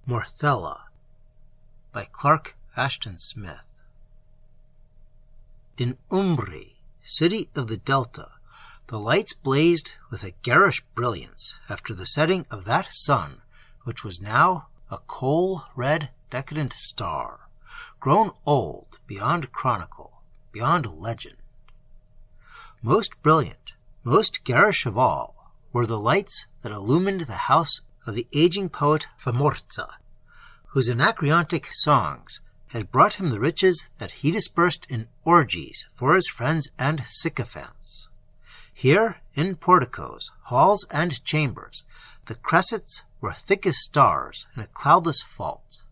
Morthylla by Clark Ashton Smith. In Umbri, city of the Delta, the lights blazed with a garish brilliance after the setting of that sun, which was now a coal-red decadent star, grown old beyond chronicle, beyond legend. Most brilliant, most garish of all, were the lights that illumined the house of the aging poet Morthylla, whose Anacreontic songs had brought him the riches that he dispersed in orgies for his friends and sycophants. Here, in porticos, halls, and chambers, the cressets were thick as stars in a cloudless vault.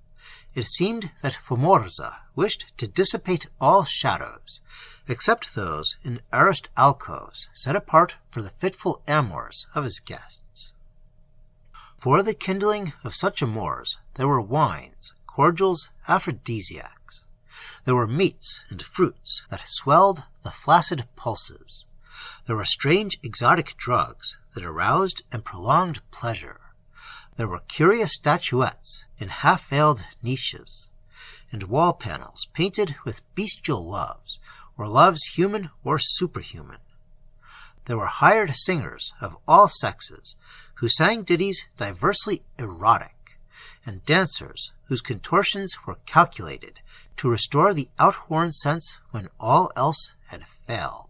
It seemed that Morthylla wished to dissipate all shadows, except those in arrased alcoves set apart for the fitful amours of his guests. For the kindling of such amours there were wines, cordials, aphrodisiacs. There were meats and fruits that swelled the flaccid pulses. There were strange exotic drugs that aroused and prolonged pleasure. There were curious statuettes in half-veiled niches, and wall panels painted with bestial loves, or loves human or superhuman. There were hired singers of all sexes, who sang ditties diversely erotic, and dancers whose contortions were calculated to restore the outworn sense when all else had failed.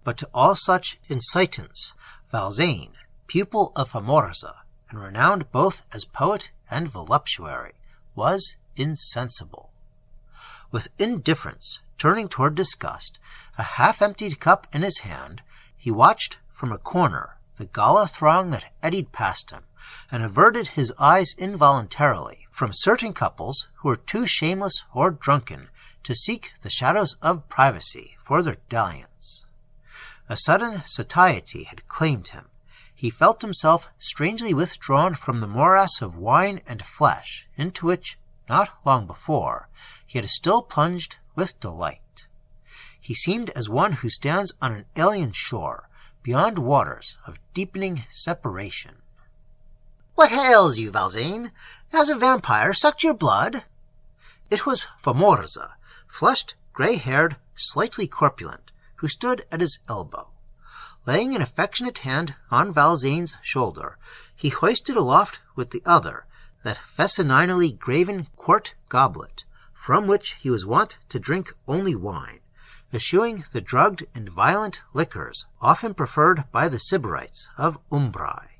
But to all such incitants, Valzane, pupil of Morthylla, and renowned both as poet and voluptuary, was insensible. With indifference, turning toward disgust, a half-emptied cup in his hand, he watched from a corner the gala throng that eddied past him, and averted his eyes involuntarily from certain couples who were too shameless or drunken to seek the shadows of privacy for their dalliance. A sudden satiety had claimed him. He felt himself strangely withdrawn from the morass of wine and flesh into which, not long before, he had still plunged with delight. He seemed as one who stands on an alien shore, beyond waters of deepening separation. "What ails you, Valzane? Has a vampire sucked your blood?" It was Morthylla, flushed, grey-haired, slightly corpulent, who stood at his elbow. Laying an affectionate hand on Valzane's shoulder, he hoisted aloft with the other that fescenninely graven quart goblet, from which he was wont to drink only wine, eschewing the drugged and violent liquors often preferred by the Sybarites of Umbri.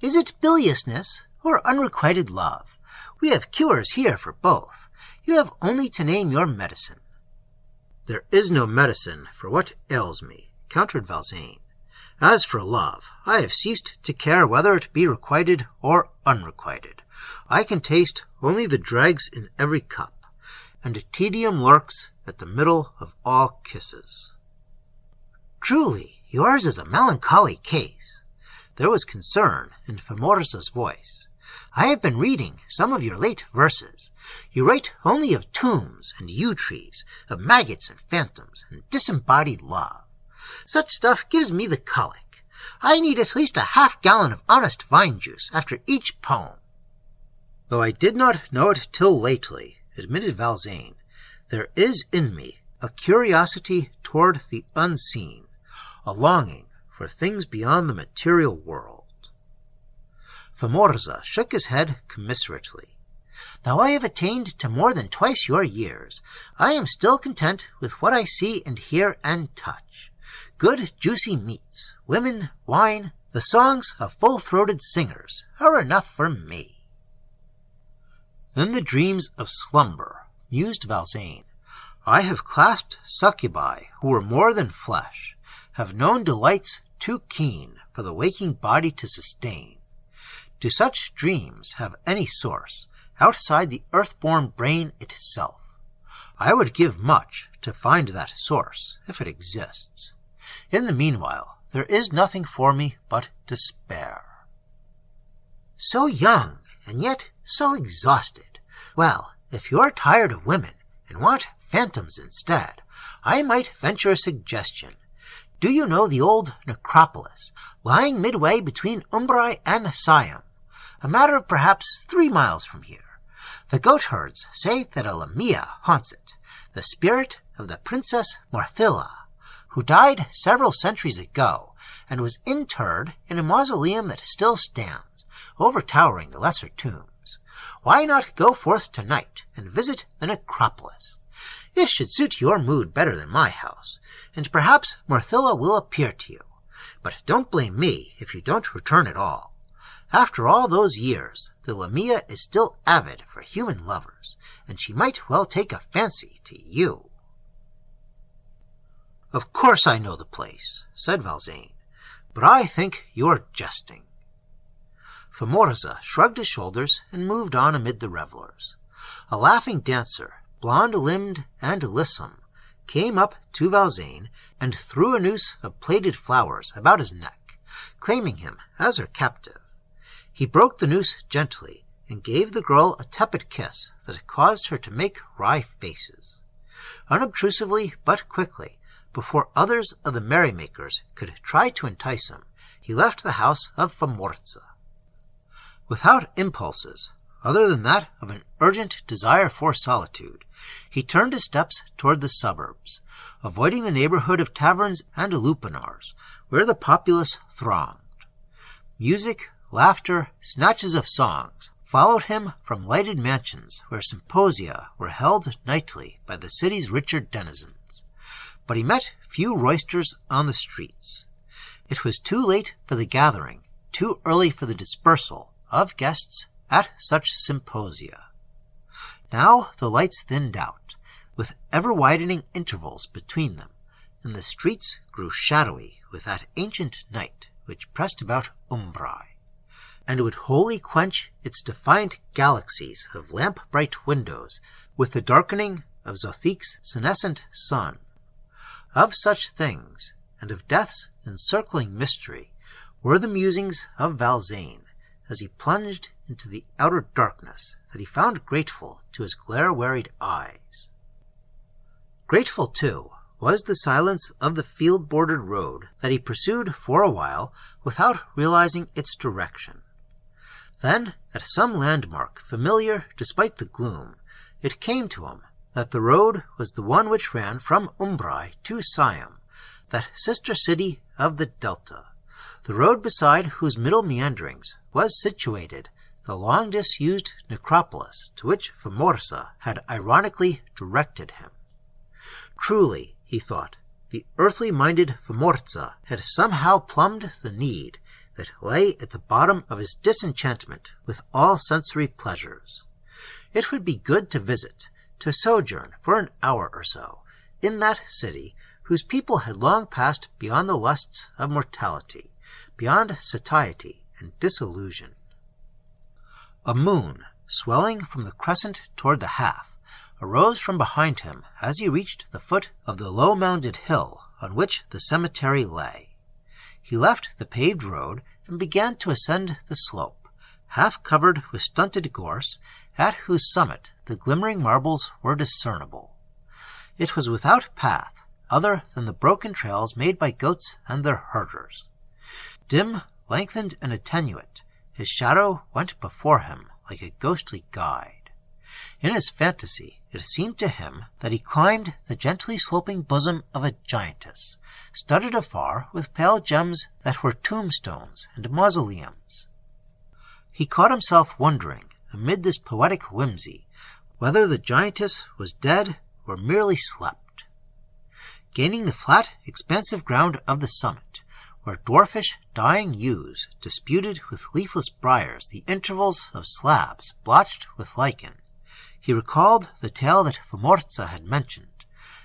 "Is it biliousness or unrequited love? We have cures here for both. You have only to name your medicine." "There is no medicine for what ails me," countered Valzane. "As for love, I have ceased to care whether it be requited or unrequited. I can taste only the dregs in every cup, and tedium lurks at the middle of all kisses." "Truly, yours is a melancholy case." There was concern in Morthylla's voice. "I have been reading some of your late verses. You write only of tombs and yew trees, of maggots and phantoms, and disembodied love. Such stuff gives me the colic. I need at least a half-gallon of honest vine juice after each poem." "Though I did not know it till lately," admitted Valzane, "there is in me a curiosity toward the unseen, a longing for things beyond the material world." Morthylla shook his head commiserately. "Though I have attained to more than twice your years, I am still content with what I see and hear and touch. Good juicy meats, women, wine, the songs of full-throated singers are enough for me." "In the dreams of slumber," mused Valzane, "I have clasped succubi who were more than flesh, have known delights too keen for the waking body to sustain. Do such dreams have any source outside the earth-born brain itself? I would give much to find that source, if it exists. In the meanwhile, there is nothing for me but despair." "So young, and yet so exhausted. Well, if you're tired of women and want phantoms instead, I might venture a suggestion. Do you know the old necropolis, lying midway between Umbri and Siam? a matter of perhaps 3 miles from here. The goatherds say that a Lamia haunts it, the spirit of the Princess Morthylla, who died several centuries ago and was interred in a mausoleum that still stands, overtowering the lesser tombs. Why not go forth tonight and visit the necropolis? It should suit your mood better than my house, and perhaps Morthylla will appear to you. But don't blame me if you don't return at all. After all those years, the Lamia is still avid for human lovers, and she might well take a fancy to you. Of course I know the place, said Valzane, but I think you're jesting. Femorza shrugged his shoulders and moved on amid the revelers. A laughing dancer, blonde-limbed and lissom, came up to Valzane and threw a noose of plaited flowers about his neck, claiming him as her captive. He broke the noose gently and gave the girl a tepid kiss that caused her to make wry faces. Unobtrusively but quickly, before others of the merrymakers could try to entice him, he left the house of Femorza. Without impulses, other than that of an urgent desire for solitude, he turned his steps toward the suburbs, avoiding the neighborhood of taverns and lupanars, where the populace thronged. Music, laughter, snatches of songs followed him from lighted mansions where symposia were held nightly by the city's richer denizens. But he met few roisters on the streets. It was too late for the gathering, too early for the dispersal of guests at such symposia. Now the lights thinned out, with ever-widening intervals between them, and the streets grew shadowy with that ancient night which pressed about Umbrae, and would wholly quench its defiant galaxies of lamp-bright windows with the darkening of Zothique's senescent sun. Of such things, and of death's encircling mystery, were the musings of Valzane as he plunged into the outer darkness that he found grateful to his glare-wearied eyes. Grateful, too, was the silence of the field-bordered road that he pursued for a while without realizing its direction. Then, at some landmark familiar despite the gloom, it came to him that the road was the one which ran from Umbrae to Siam, that sister city of the Delta, the road beside whose middle meanderings was situated the long-disused necropolis to which Femorza had ironically directed him. Truly, he thought, the earthly-minded Femorza had somehow plumbed the need that lay at the bottom of his disenchantment with all sensory pleasures. It would be good to visit, to sojourn for an hour or so, in that city whose people had long passed beyond the lusts of mortality, beyond satiety and disillusion. A moon, swelling from the crescent toward the half, arose from behind him as he reached the foot of the low-mounded hill on which the cemetery lay. He left the paved road and began to ascend the slope, half covered with stunted gorse, at whose summit the glimmering marbles were discernible. It was without path, other than the broken trails made by goats and their herders. Dim, lengthened, and attenuate, his shadow went before him like a ghostly guide. In his fantasy, it seemed to him that he climbed the gently sloping bosom of a giantess, studded afar with pale gems that were tombstones and mausoleums. He caught himself wondering, amid this poetic whimsy, whether the giantess was dead or merely slept. Gaining the flat, expansive ground of the summit, where dwarfish, dying yews disputed with leafless briars the intervals of slabs blotched with lichen, he recalled the tale that Femorza had mentioned,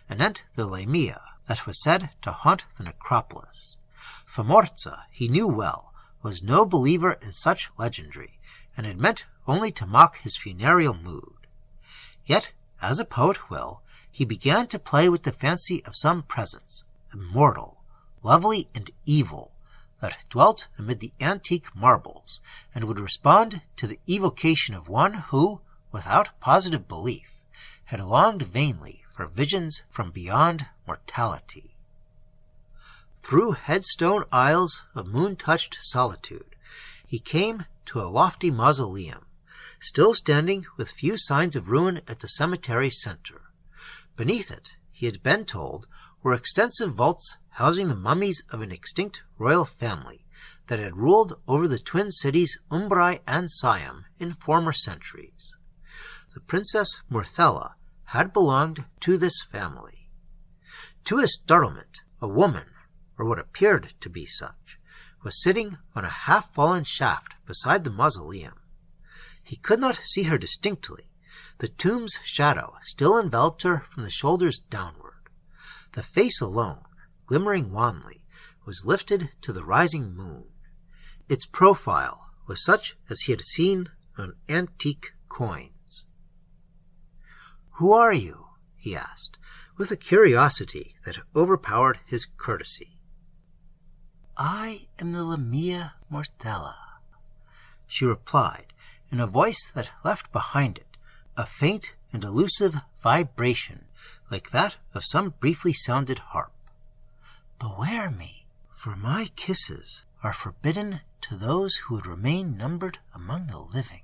anent the Lamia that was said to haunt the necropolis. Femorza, he knew well, was no believer in such legendry, and had meant only to mock his funereal mood. Yet, as a poet will, he began to play with the fancy of some presence, immortal, lovely, and evil, that dwelt amid the antique marbles, and would respond to the evocation of one who, without positive belief, had longed vainly for visions from beyond mortality. Through headstone aisles of moon-touched solitude, he came to a lofty mausoleum, still standing with few signs of ruin at the cemetery center. Beneath it, he had been told, were extensive vaults housing the mummies of an extinct royal family that had ruled over the twin cities Umbrai and Siam in former centuries. The Princess Morthylla had belonged to this family. To his startlement, a woman, or what appeared to be such, was sitting on a half-fallen shaft beside the mausoleum. He could not see her distinctly. The tomb's shadow still enveloped her from the shoulders downward. The face alone, glimmering wanly, was lifted to the rising moon. Its profile was such as he had seen on antique coins. "Who are you?" he asked, with a curiosity that overpowered his courtesy. "I am the Lamia Morthylla," she replied, in a voice that left behind it a faint and elusive vibration like that of some briefly sounded harp. "Beware me, for my kisses are forbidden to those who would remain numbered among the living."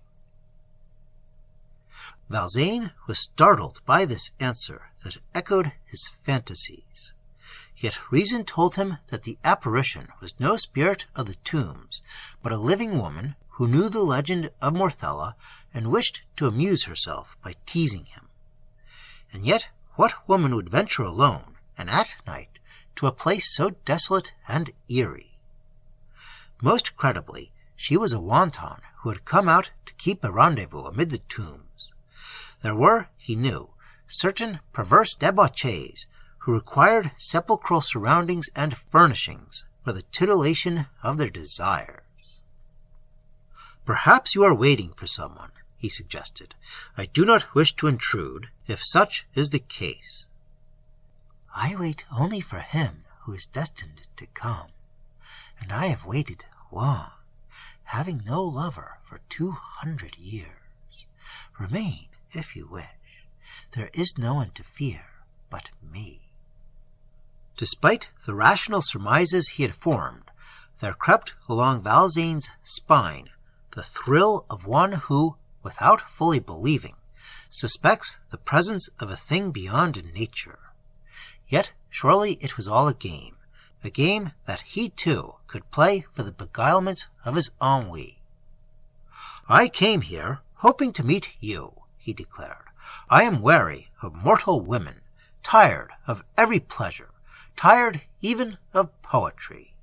Valzane was startled by this answer that echoed his fantasies. Yet reason told him that the apparition was no spirit of the tombs, but a living woman who knew the legend of Morthylla and wished to amuse herself by teasing him. And yet what woman would venture alone, and at night, to a place so desolate and eerie? Most credibly, she was a wanton who had come out to keep a rendezvous amid the tombs. There were, he knew, certain perverse debauchees who required sepulchral surroundings and furnishings for the titillation of their desires. "Perhaps you are waiting for someone," he suggested. "I do not wish to intrude, if such is the case." "I wait only for him who is destined to come, and I have waited long, having no lover for 200 years. Remain, if you wish. There is no one to fear but me." Despite the rational surmises he had formed, there crept along Valzane's spine the thrill of one who, without fully believing, suspects the presence of a thing beyond nature. Yet surely it was all a game that he too could play for the beguilement of his ennui. "I came here hoping to meet you," he declared. "I am weary of mortal women, tired of every pleasure, tired even of poetry."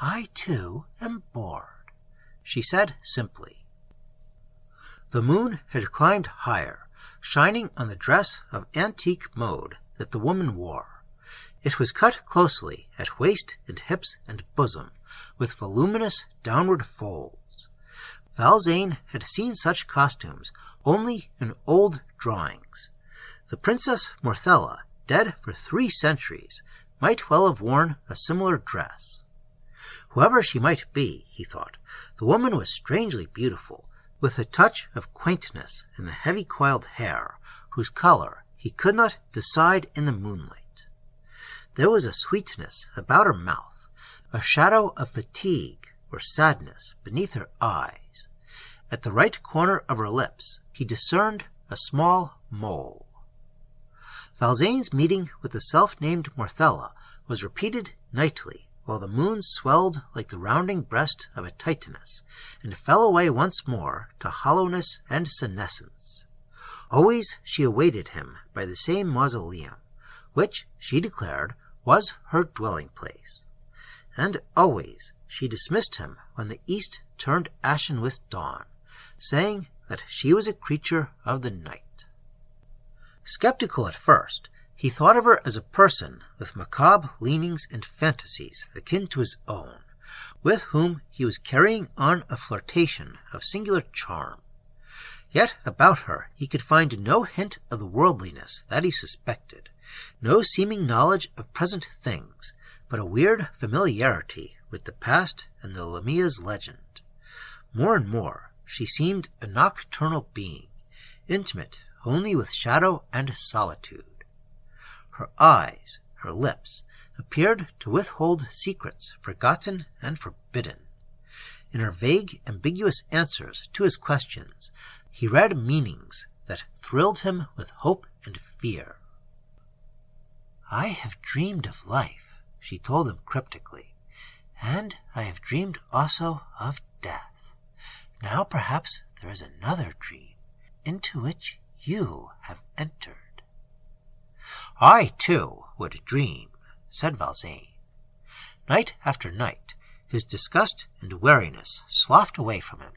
"I too am bored," she said simply. The moon had climbed higher, shining on the dress of antique mode that the woman wore. It was cut closely at waist and hips and bosom, with voluminous downward folds. Valzane had seen such costumes only in old drawings. The Princess Morthylla, dead for 3 centuries, might well have worn a similar dress. Whoever she might be, he thought, the woman was strangely beautiful, with a touch of quaintness in the heavy coiled hair, whose color he could not decide in the moonlight. There was a sweetness about her mouth, a shadow of fatigue or sadness beneath her eyes. At the right corner of her lips he discerned a small mole. Valzane's meeting with the self-named Morthylla was repeated nightly, while the moon swelled like the rounding breast of a Titaness, and fell away once more to hollowness and senescence. Always she awaited him by the same mausoleum, which, she declared, was her dwelling-place. And always she dismissed him when the east turned ashen with dawn, saying that she was a creature of the night. Skeptical at first, he thought of her as a person with macabre leanings and fantasies akin to his own, with whom he was carrying on a flirtation of singular charm. Yet about her he could find no hint of the worldliness that he suspected, no seeming knowledge of present things, but a weird familiarity with the past and the Lamia's legend. More and more she seemed a nocturnal being, intimate only with shadow and solitude. Her eyes, her lips, appeared to withhold secrets forgotten and forbidden. In her vague, ambiguous answers to his questions, he read meanings that thrilled him with hope and fear. "I have dreamed of life," she told him cryptically, "and I have dreamed also of death. Now perhaps there is another dream into which you have entered." "I, too, would dream," said Valzane. Night after night, his disgust and weariness sloughed away from him,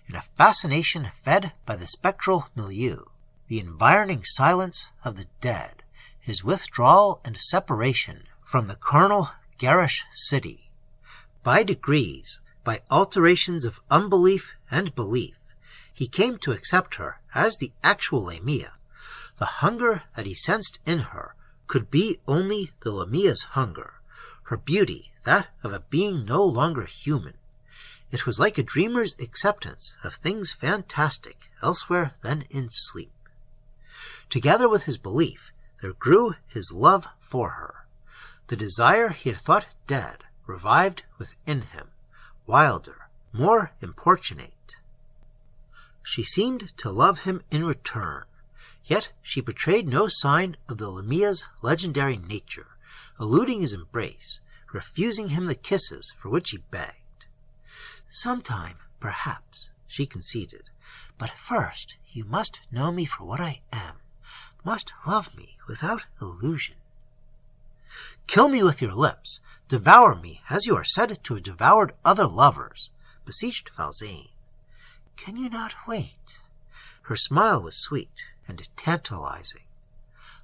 in a fascination fed by the spectral milieu, the environing silence of the dead, his withdrawal and separation from the carnal, garish city. By degrees, by alterations of unbelief and belief, he came to accept her as the actual Lamia. The hunger that he sensed in her could be only the Lamia's hunger, her beauty that of a being no longer human. It was like a dreamer's acceptance of things fantastic elsewhere than in sleep. Together with his belief, there grew his love for her. The desire he had thought dead revived within him, wilder, more importunate. She seemed to love him in return, yet she betrayed no sign of the Lamia's legendary nature, eluding his embrace, refusing him the kisses for which he begged. "Sometime, perhaps," she conceded, "but first you must know me for what I am, must love me without illusion." "Kill me with your lips, devour me as you are said to have devoured other lovers," beseeched Valzane. "Can you not wait?" Her smile was sweet and tantalizing.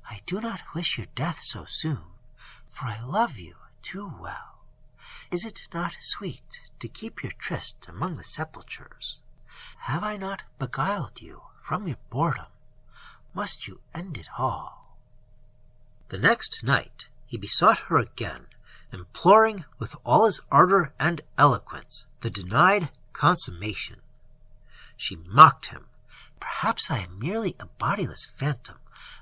"I do not wish your death so soon, for I love you too well. Is it not sweet to keep your tryst among the sepulchres? Have I not beguiled you from your boredom? Must you end it all?" The next night he besought her again, imploring with all his ardor and eloquence the denied consummation. She mocked him. "Perhaps I am merely a bodiless phantom,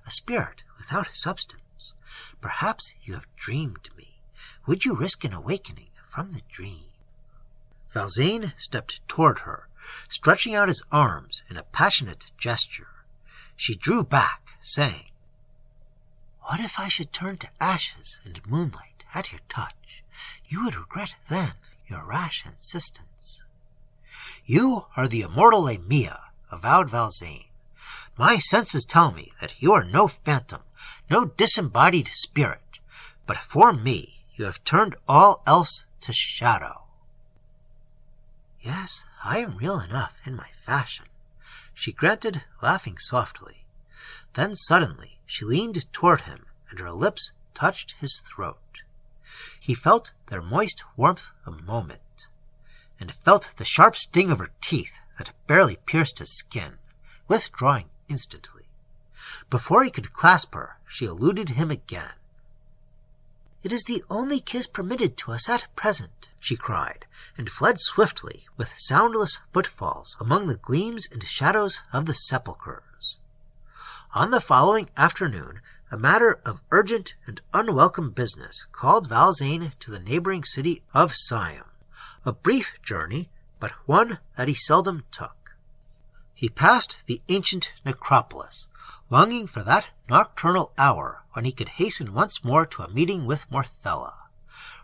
a spirit without substance. Perhaps you have dreamed me. Would you risk an awakening from the dream?" Valzane stepped toward her, stretching out his arms in a passionate gesture. She drew back, saying, "What if I should turn to ashes and moonlight at your touch? You would regret then your rash insistence." "You are the immortal Lamia," avowed Valzane. "My senses tell me that you are no phantom, no disembodied spirit, but for me you have turned all else to shadow." "Yes, I am real enough in my fashion," she granted, laughing softly. Then suddenly she leaned toward him, and her lips touched his throat. He felt their moist warmth a moment, and felt the sharp sting of her teeth that barely pierced his skin, withdrawing instantly. Before he could clasp her, she eluded him again. "It is the only kiss permitted to us at present," she cried, and fled swiftly with soundless footfalls among the gleams and shadows of the sepulchres. On the following afternoon, a matter of urgent and unwelcome business called Valzane to the neighboring city of Siam, a brief journey, but one that he seldom took. He passed the ancient necropolis, longing for that nocturnal hour when he could hasten once more to a meeting with Morthylla.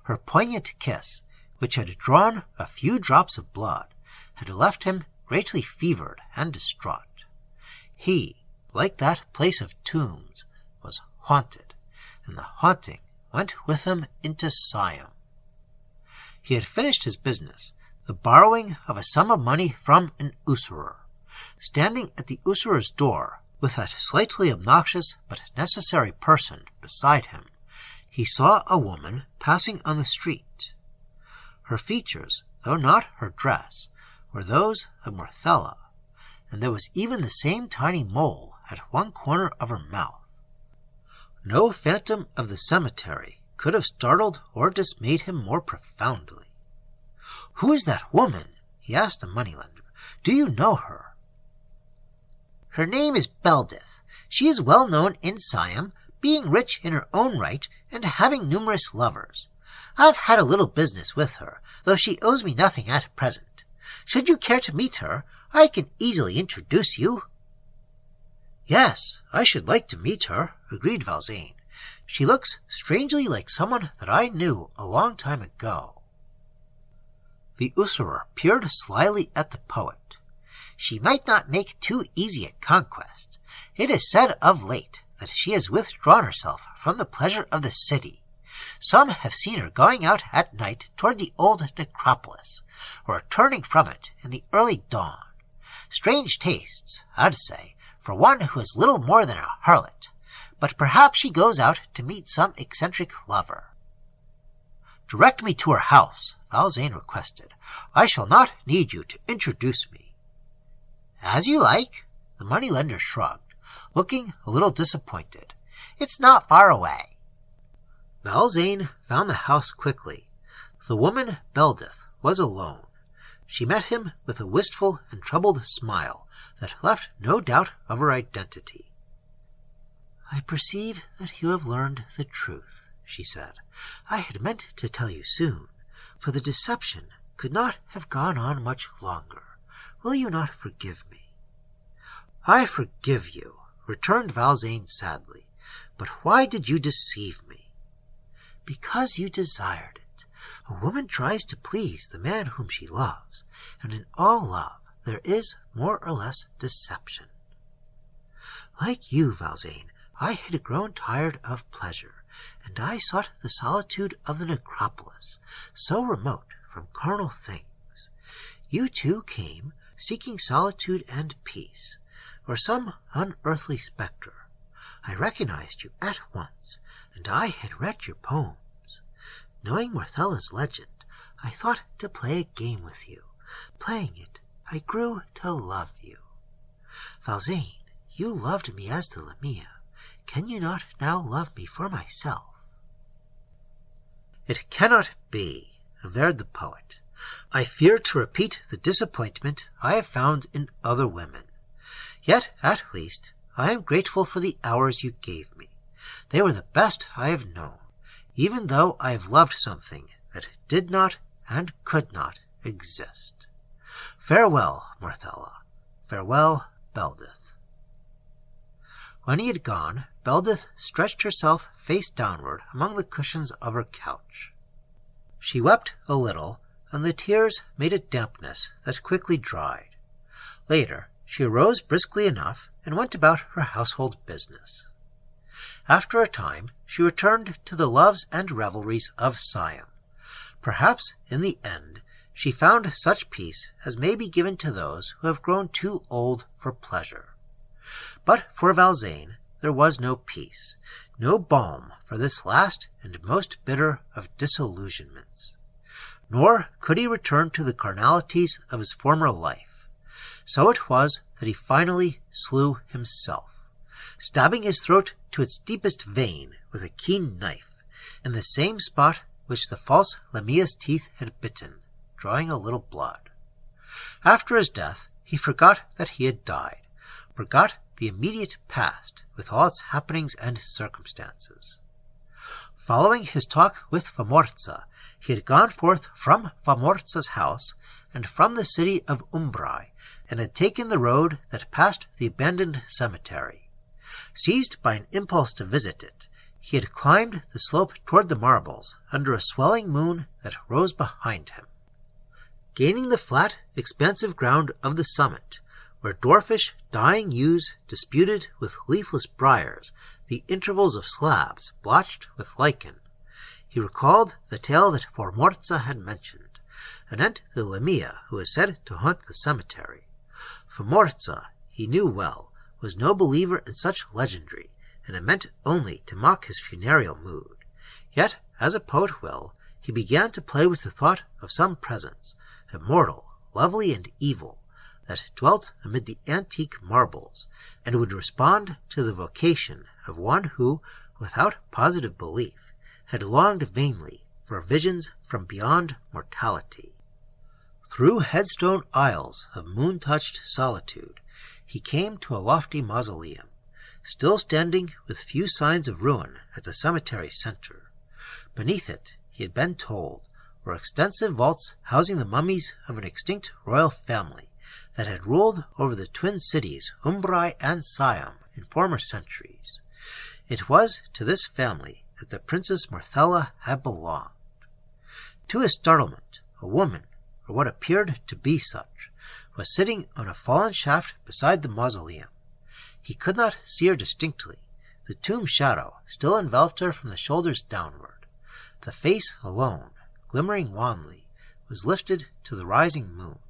Her poignant kiss, which had drawn a few drops of blood, had left him greatly fevered and distraught. He, like that place of tombs, was haunted, and the haunting went with him into Siam. He had finished his business, the borrowing of a sum of money from an usurer. Standing at the usurer's door, with that slightly obnoxious but necessary person beside him, he saw a woman passing on the street. Her features, though not her dress, were those of Morthylla, and there was even the same tiny mole at one corner of her mouth. No phantom of the cemetery could have startled or dismayed him more profoundly. "Who is that woman?" he asked the moneylender. "Do you know her?" "Her name is Beldith. She is well known in Siam, being rich in her own right and having numerous lovers. I've had a little business with her, though she owes me nothing at present. Should you care to meet her, I can easily introduce you." "Yes, I should like to meet her," agreed Valzane. "She looks strangely like someone that I knew a long time ago." The usurer peered slyly at the poet. "She might not make too easy a conquest. It is said of late that she has withdrawn herself from the pleasure of the city. Some have seen her going out at night toward the old necropolis, or returning from it in the early dawn. Strange tastes, I'd say, for one who is little more than a harlot, but perhaps she goes out to meet some eccentric lover." "Direct me to her house," Valzane requested. "I shall not need you to introduce me." "As you like." The moneylender shrugged, looking a little disappointed. "It's not far away." Valzane found the house quickly. The woman Beldith was alone. She met him with a wistful and troubled smile that left no doubt of her identity. "I perceive that you have learned the truth," she said. "I had meant to tell you soon, for the deception could not have gone on much longer. Will you not forgive me?" "I forgive you," returned Valzane sadly. "But why did you deceive me?" "Because you desired it. A woman tries to please the man whom she loves, and in all love there is more or less deception. Like you, Valzane, I had grown tired of pleasure, and I sought the solitude of the necropolis, so remote from carnal things. You too came, seeking solitude and peace, or some unearthly spectre. I recognized you at once, and I had read your poems. Knowing Morthylla's legend, I thought to play a game with you. Playing it, I grew to love you. Valzane, you loved me as the Lamia. Can you not now love me for myself?" "It cannot be," averred the poet. "I fear to repeat the disappointment I have found in other women. Yet, at least, I am grateful for the hours you gave me. They were the best I have known, even though I have loved something that did not and could not exist. Farewell, Morthylla. Farewell, Beldith." When he had gone, Beldith stretched herself face downward among the cushions of her couch. She wept a little, and the tears made a dampness that quickly dried. Later, she arose briskly enough and went about her household business. After a time, she returned to the loves and revelries of Siam. Perhaps, in the end, she found such peace as may be given to those who have grown too old for pleasure. But for Valzane there was no peace, no balm for this last and most bitter of disillusionments. Nor could he return to the carnalities of his former life. So it was that he finally slew himself, stabbing his throat to its deepest vein with a keen knife, in the same spot which the false Lamia's teeth had bitten, drawing a little blood. After his death, he forgot that he had died, forgot the immediate past with all its happenings and circumstances. Following his talk with Famorza, he had gone forth from Famorza's house and from the city of Umbrai, and had taken the road that passed the abandoned cemetery. Seized by an impulse to visit it, he had climbed the slope toward the marbles under a swelling moon that rose behind him. Gaining the flat, expansive ground of the summit, where dwarfish, dying yews disputed with leafless briars the intervals of slabs blotched with lichen, he recalled the tale that Famorza had mentioned, anent the Lamia who was said to haunt the cemetery. Famorza, he knew well, was no believer in such legendry, and it meant only to mock his funereal mood. Yet, as a poet will, he began to play with the thought of some presence, immortal, lovely, and evil, that dwelt amid the antique marbles, and would respond to the vocation of one who, without positive belief, had longed vainly for visions from beyond mortality. Through headstone aisles of moon-touched solitude, he came to a lofty mausoleum, still standing with few signs of ruin at the cemetery center. Beneath it, he had been told, were extensive vaults housing the mummies of an extinct royal family that had ruled over the twin cities Umbrai and Siam in former centuries. It was to this family that the Princess Morthylla had belonged. To his startlement, a woman, or what appeared to be such, was sitting on a fallen shaft beside the mausoleum. He could not see her distinctly. The tomb shadow still enveloped her from the shoulders downward. The face alone, glimmering wanly, was lifted to the rising moon.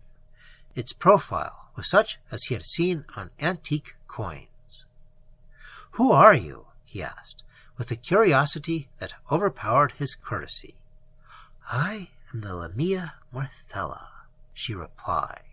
Its profile was such as he had seen on antique coins. "Who are you?" he asked, with a curiosity that overpowered his courtesy. "I am the Lamia Morthylla," she replied.